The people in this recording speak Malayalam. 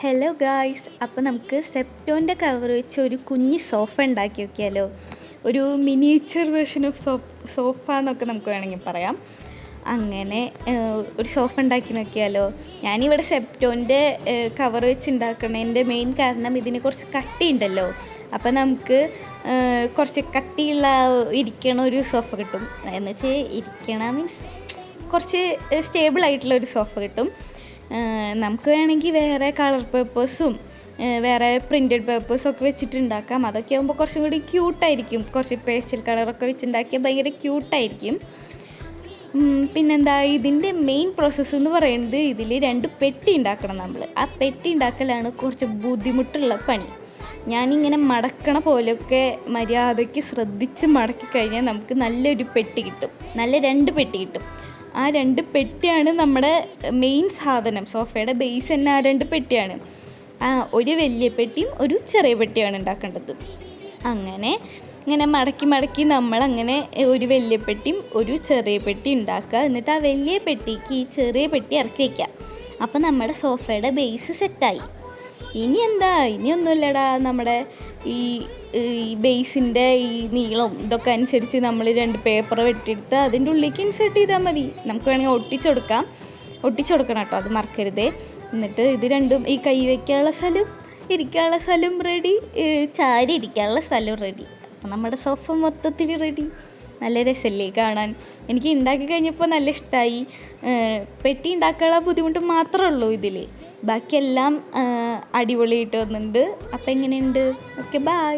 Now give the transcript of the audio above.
ഹലോ ഗായ്സ്, അപ്പോൾ നമുക്ക് സെപ്റ്റോൻ്റെ കവർ വെച്ച് ഒരു കുഞ്ഞ് സോഫ ഉണ്ടാക്കി നോക്കിയാലോ. ഒരു മിനിയേച്ചർ വേർഷൻ ഓഫ് സോഫ എന്നൊക്കെ നമുക്ക് വേണമെങ്കിൽ പറയാം. അങ്ങനെ ഒരു സോഫ ഉണ്ടാക്കി നോക്കിയാലോ. ഞാനിവിടെ സെപ്റ്റോൻ്റെ കവർ വെച്ച് ഉണ്ടാക്കുന്നതിൻ്റെ മെയിൻ കാരണം ഇതിന് കുറച്ച് കട്ടിയുണ്ടല്ലോ. അപ്പോൾ നമുക്ക് കുറച്ച് കട്ടിയുള്ള ഇരിക്കണ ഒരു സോഫ കിട്ടും. എന്ന് വെച്ചാൽ ഇരിക്കണ മീൻസ് കുറച്ച് സ്റ്റേബിളായിട്ടുള്ള ഒരു സോഫ കിട്ടും. നമുക്ക് വേണമെങ്കിൽ വേറെ കളർ പേപ്പേഴ്സും വേറെ പ്രിൻറ്റഡ് പേപ്പേഴ്സൊക്കെ വെച്ചിട്ടുണ്ടാക്കാം. അതൊക്കെ ആകുമ്പോൾ കുറച്ചും കൂടി ക്യൂട്ടായിരിക്കും. കുറച്ച് പേസ്റ്റൽ കളറൊക്കെ വെച്ചുണ്ടാക്കിയാൽ ഭയങ്കര ക്യൂട്ടായിരിക്കും. പിന്നെന്താ, ഇതിൻ്റെ മെയിൻ പ്രോസസ്സ് എന്ന് പറയുന്നത് ഇതിൽ 2 പെട്ടി ഉണ്ടാക്കണം നമ്മൾ. ആ പെട്ടി ഉണ്ടാക്കലാണ് കുറച്ച് ബുദ്ധിമുട്ടുള്ള പണി. ഞാനിങ്ങനെ മടക്കണ പോലെയൊക്കെ മര്യാദയ്ക്ക് ശ്രദ്ധിച്ച് മടക്കി കഴിഞ്ഞാൽ നമുക്ക് നല്ലൊരു പെട്ടി കിട്ടും. നല്ല 2 പെട്ടി കിട്ടും. ആ 2 പെട്ടിയാണ് നമ്മുടെ മെയിൻ സാധനം. സോഫയുടെ ബേസ് തന്നെ ആ 2 പെട്ടിയാണ്. ഒരു വലിയ പെട്ടിയും ഒരു ചെറിയ പെട്ടിയാണ് ഉണ്ടാക്കേണ്ടത്. ഇങ്ങനെ മടക്കി നമ്മളങ്ങനെ ഒരു വലിയ പെട്ടിയും ഒരു ചെറിയ പെട്ടി ഉണ്ടാക്കുക. എന്നിട്ട് ആ വലിയ പെട്ടിക്ക് ഈ ചെറിയ പെട്ടി ഇറക്കി വയ്ക്കുക. അപ്പോൾ നമ്മുടെ സോഫയുടെ ബേസ് സെറ്റായി. ഇനിയൊന്നുമില്ലടാ, നമ്മുടെ ഈ ബേസിൻ്റെ ഈ നീളം ഇതൊക്കെ അനുസരിച്ച് നമ്മൾ 2 പേപ്പർ വെട്ടിയെടുത്ത് അതിൻ്റെ ഉള്ളിലേക്ക് ഇൻസേർട്ട് ചെയ്താൽ മതി. നമുക്ക് വേണമെങ്കിൽ ഒട്ടിച്ചെടുക്കണം കേട്ടോ, അത് മറക്കരുതേ. എന്നിട്ട് ഇത് രണ്ടും, ഈ കൈ വയ്ക്കാനുള്ള സ്ഥലം, ഇരിക്കാനുള്ള സ്ഥലം റെഡി, ചാരി ഇരിക്കാനുള്ള സ്ഥലം റെഡി. അപ്പം നമ്മുടെ സോഫ മൊത്തത്തിൽ റെഡി. നല്ല രസമല്ലേ കാണാൻ? എനിക്ക് ഉണ്ടാക്കി കഴിഞ്ഞപ്പോൾ നല്ല ഇഷ്ടമായി. പെട്ടി ഉണ്ടാക്കാനുള്ള ബുദ്ധിമുട്ട് മാത്രമേ ഉള്ളൂ ഇതിൽ. ബാക്കിയെല്ലാം അടിപൊളിയായിട്ട് വന്നിട്ടുണ്ട്. അപ്പം എങ്ങനെയുണ്ട്? Okay, by.